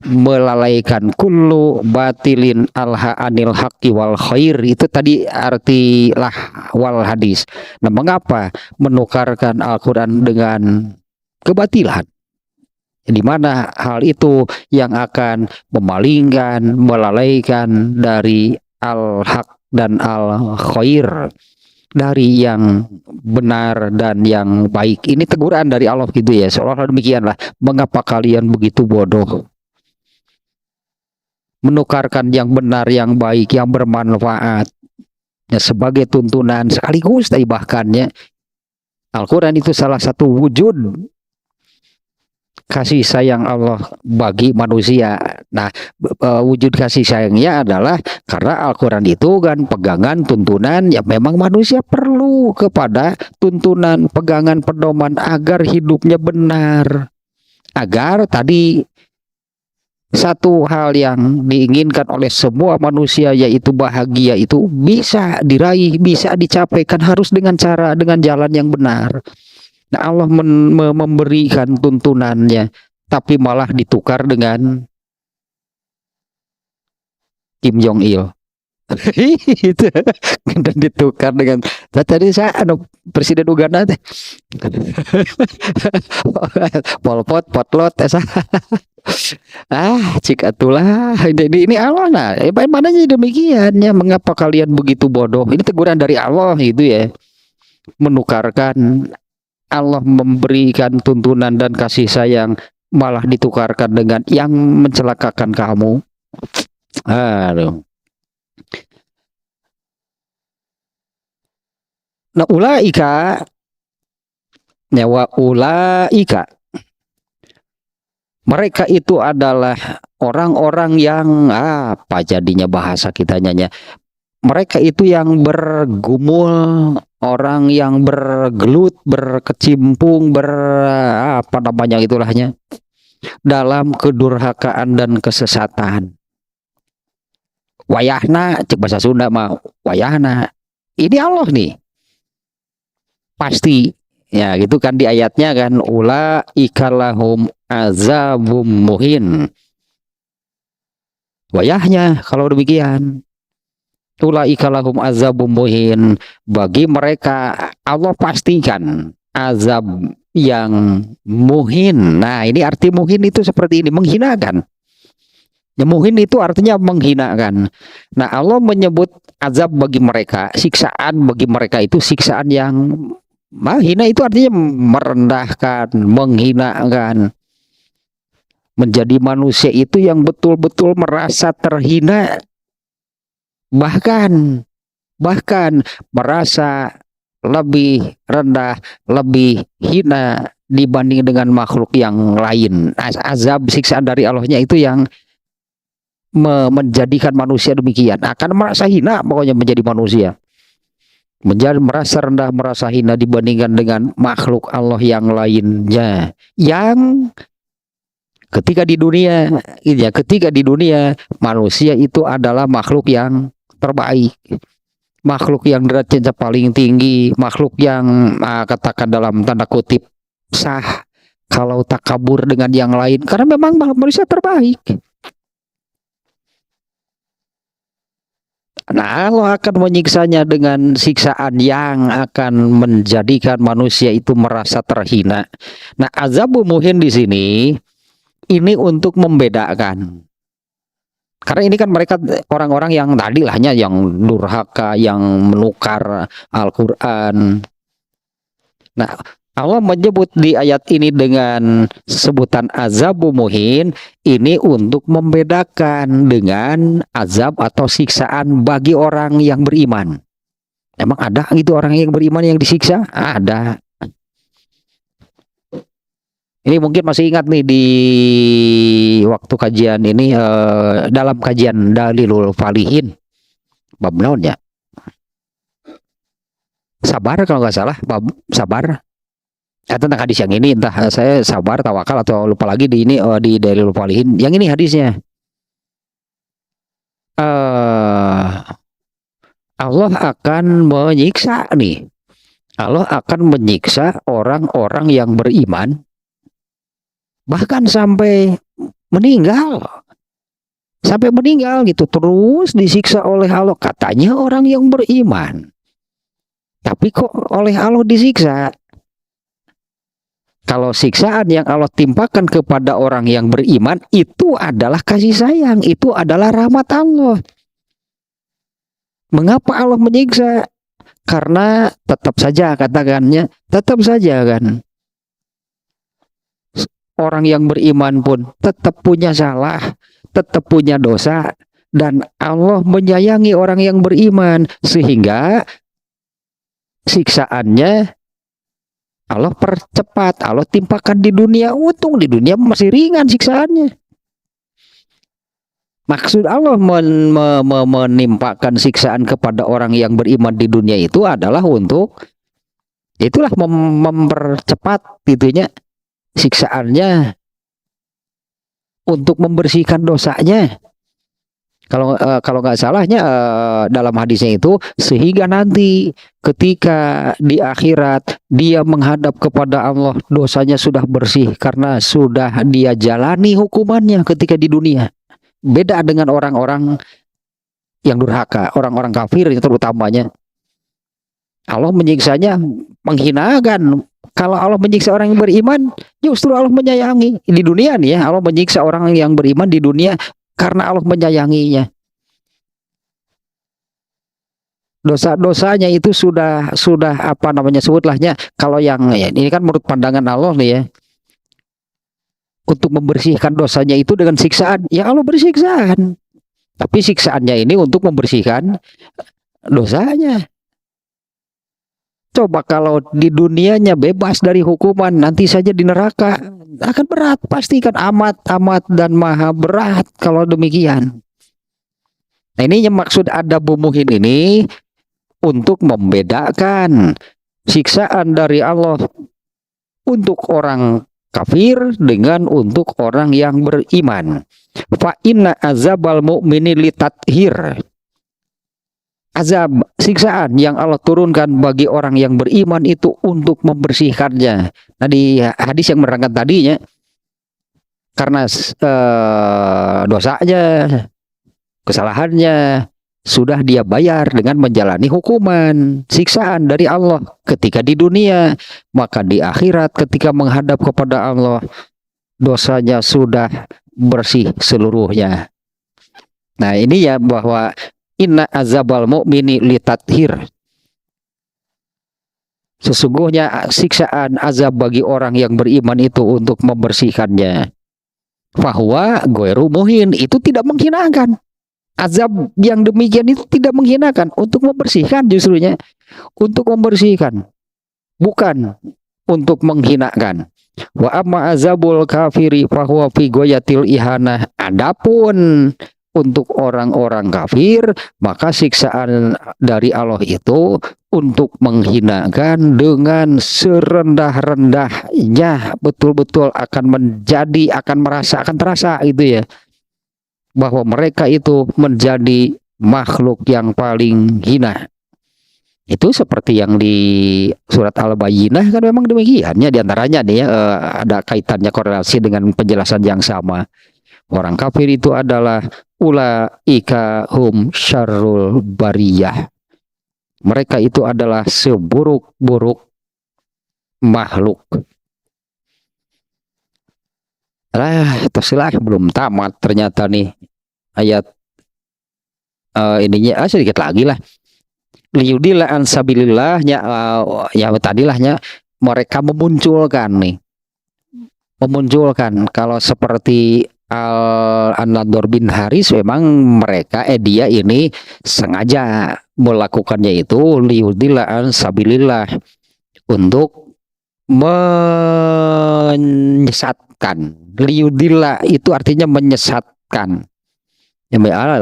melalaikan kullu batilin alha anil haqqi wal khair. Itu tadi artilah wal hadis. Nah, mengapa menukarkan Al-Quran dengan kebatilan? Di mana hal itu yang akan memalingkan, melalaikan dari al-haq dan al-khair, dari yang benar dan yang baik. Ini teguran dari Allah gitu ya, seolah-olah demikianlah. Mengapa kalian begitu bodoh? Menukarkan yang benar, yang baik, yang bermanfaat ya, sebagai tuntunan sekaligus, tapi bahkannya Al-Quran itu salah satu wujud kasih sayang Allah bagi manusia. Nah, wujud kasih sayangnya adalah karena Al-Quran itu kan pegangan, tuntunan, ya memang manusia perlu kepada tuntunan, pegangan, pedoman agar hidupnya benar. Agar tadi satu hal yang diinginkan oleh semua manusia, yaitu bahagia, itu bisa diraih, bisa dicapai, kan harus dengan cara, dengan jalan yang benar. Nah, Allah memberikan tuntunannya, tapi malah ditukar dengan Kim Jong Il. Itu dan ditukar dengan tadi saya presiden Uganda teh. Pol Pot, Potlot cik atulah ini Allah. Nah, mananya demikiannya, mengapa kalian begitu bodoh? Ini teguran dari Allah itu ya. Menukarkan, Allah memberikan tuntunan dan kasih sayang, malah ditukarkan dengan yang mencelakakan kamu. Aduh. Nah, ulaika nyawa ulaika, mereka itu adalah orang-orang yang apa jadinya bahasa kita nyanyi. Mereka itu yang bergumul, orang yang bergelut, berkecimpung, apa namanya itulahnya, dalam kedurhakaan dan kesesatan. Wayahna, cek bahasa Sunda mah wayahna. Ini Allah nih. Pasti. Ya gitu kan di ayatnya kan, ulaika lahum azabum muhin. Wayahnya kalau demikian. Ulaika lahum azabum muhin, bagi mereka Allah pastikan azab yang muhin. Nah, ini arti muhin itu seperti ini, menghinakan. Ya, muhin itu artinya menghinakan. Nah, Allah menyebut azab bagi mereka, siksaan bagi mereka itu siksaan yang hina, itu artinya merendahkan, menghinakan. Menjadi manusia itu yang betul-betul merasa terhina, bahkan merasa lebih rendah, lebih hina dibanding dengan makhluk yang lain. Azab siksaan dari Allahnya itu yang menjadikan manusia demikian, akan merasa hina pokoknya menjadi manusia, menjadi merasa rendah, merasa hina dibandingkan dengan makhluk Allah yang lainnya, yang ketika di dunia manusia itu adalah makhluk yang terbaik, makhluk yang derajatnya paling tinggi, makhluk yang katakan dalam tanda kutip sah kalau takabur dengan yang lain, karena memang manusia terbaik. Nah, Allah akan menyiksanya dengan siksaan yang akan menjadikan manusia itu merasa terhina. Nah, azabul muhin di sini ini untuk membedakan. Karena ini kan mereka orang-orang yang tadi lahnya yang durhaka, yang menukar Al-Quran. Nah, Allah menyebut di ayat ini dengan sebutan azabu muhin, ini untuk membedakan dengan azab atau siksaan bagi orang yang beriman. Emang ada gitu orang yang beriman yang disiksa? Ada. Ini mungkin masih ingat nih di waktu kajian ini, dalam kajian Dalilul Falihin, bab naon ya? Sabar kalau nggak salah, bab sabar. Tentang hadis yang ini, entah saya sabar, tawakal atau lupa lagi di ini, di Dalilul Falihin. Yang ini hadisnya. Allah akan menyiksa nih. Allah akan menyiksa orang-orang yang beriman, bahkan sampai meninggal. Sampai meninggal gitu, terus disiksa oleh Allah. Katanya orang yang beriman. Tapi kok oleh Allah disiksa? Kalau siksaan yang Allah timpakan kepada orang yang beriman itu adalah kasih sayang, itu adalah rahmat Allah. Mengapa Allah menyiksa? Karena tetap saja katakannya, tetap saja kan. Orang yang beriman pun tetap punya salah, tetap punya dosa, dan Allah menyayangi orang yang beriman sehingga siksaannya Allah percepat, Allah timpakan di dunia. Untung di dunia masih ringan siksaannya. Maksud Allah menimpakan siksaan kepada orang yang beriman di dunia itu adalah untuk itulah mempercepat itunya siksaannya, untuk membersihkan dosanya. Kalau nggak salahnya dalam hadisnya itu, sehingga nanti ketika di akhirat dia menghadap kepada Allah, dosanya sudah bersih karena sudah dia jalani hukumannya ketika di dunia. Beda dengan orang-orang yang durhaka, orang-orang kafir terutamanya. Allah menyiksanya menghinakan. Kalau Allah menyiksa orang yang beriman, justru Allah menyayangi. Di dunia nih ya, Allah menyiksa orang yang beriman di dunia karena Allah menyayanginya. Dosa-dosanya itu sudah apa namanya, sebutlahnya, kalau yang ya, ini kan menurut pandangan Allah nih ya, untuk membersihkan dosanya itu dengan siksaan. Ya Allah bersiksaan, tapi siksaannya ini untuk membersihkan dosanya. Coba kalau di dunianya bebas dari hukuman, nanti saja di neraka akan berat, pastikan amat dan maha berat kalau demikian. Nah, ini yang maksud ada bumuhin ini untuk membedakan siksaan dari Allah untuk orang kafir dengan untuk orang yang beriman. Fa inna azabal mu'mini litathir. Azab, siksaan yang Allah turunkan bagi orang yang beriman itu untuk membersihkannya. Nah, di hadis yang menerangkan tadinya, karena dosanya, kesalahannya sudah dia bayar dengan menjalani hukuman, siksaan dari Allah ketika di dunia, maka di akhirat ketika menghadap kepada Allah, dosanya sudah bersih seluruhnya. Nah, ini ya, bahwa inna azabal mu'mini litathir. Sesungguhnya siksaan azab bagi orang yang beriman itu untuk membersihkannya. Fahuwa goeru muhin, itu tidak menghinakan. Azab yang demikian itu tidak menghinakan, untuk membersihkan, justrunya untuk membersihkan, bukan untuk menghinakan. Wa amma azabul kafiri fahuwa fi goyatil ihanah. Adapun untuk orang-orang kafir, maka siksaan dari Allah itu untuk menghinakan dengan serendah-rendahnya, betul-betul akan terasa itu ya, bahwa mereka itu menjadi makhluk yang paling hina. Itu seperti yang di surat Al-Bayyinah kan memang demikiannya, diantaranya nih ya, ada kaitannya, korelasi dengan penjelasan yang sama. Orang kafir itu adalah ulaika hum syarrul bariyah. Mereka itu adalah seburuk-buruk makhluk. Tersilah belum tamat ternyata nih ayat ininya, sedikit lagi lah. Liyudilla an sabilillahnya, ya tadilahnya, mereka memunculkan kalau seperti An-Nadhr bin Haris, memang mereka dia ini sengaja melakukannya itu liyudilla an sabilillah, untuk menyesatkan. Liyudilla itu artinya menyesatkan,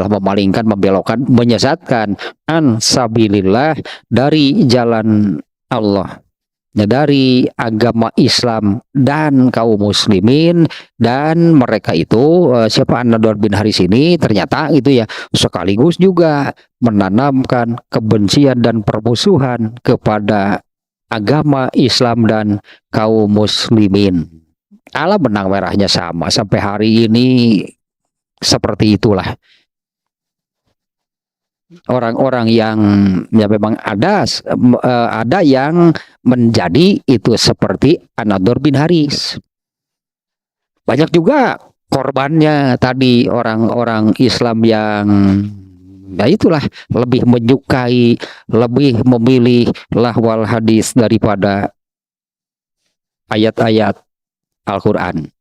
memalingkan, membelokkan, menyesatkan, an sabilillah, dari jalan Allah, dari agama Islam dan kaum muslimin. Dan mereka itu siapa, An-Nadhr bin Haris ini ternyata itu ya sekaligus juga menanamkan kebencian dan permusuhan kepada agama Islam dan kaum muslimin. ala benang merahnya sama sampai hari ini, seperti itulah orang-orang yang ya memang ada yang menjadi itu seperti An-Nadhr bin Haris. Banyak juga korbannya tadi orang-orang Islam yang ya itulah lebih menyukai, lebih memilih lahwal hadis daripada ayat-ayat Al-Quran.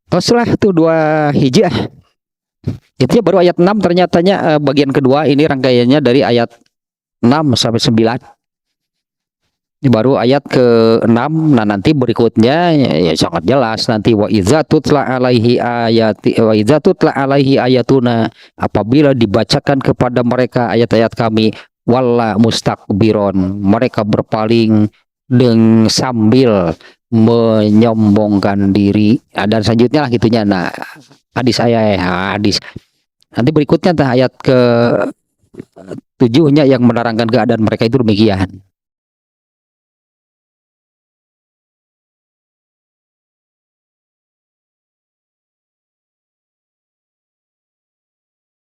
Setelah itu 2 Hijriah, itu baru ayat 6 ternyatanya, bagian kedua ini rangkaiannya dari ayat 6 sampai 9. Ini baru ayat ke-6. Nah, nanti berikutnya ya sangat jelas nanti, wa idza tutla alaihi ayatuna, apabila dibacakan kepada mereka ayat-ayat kami, walla mustakbiron, mereka berpaling sambil menyombongkan diri. Dan selanjutnya lah gitunya. Nah, hadis nanti berikutnya ayat ke 7-nya yang menerangkan keadaan mereka itu demikian.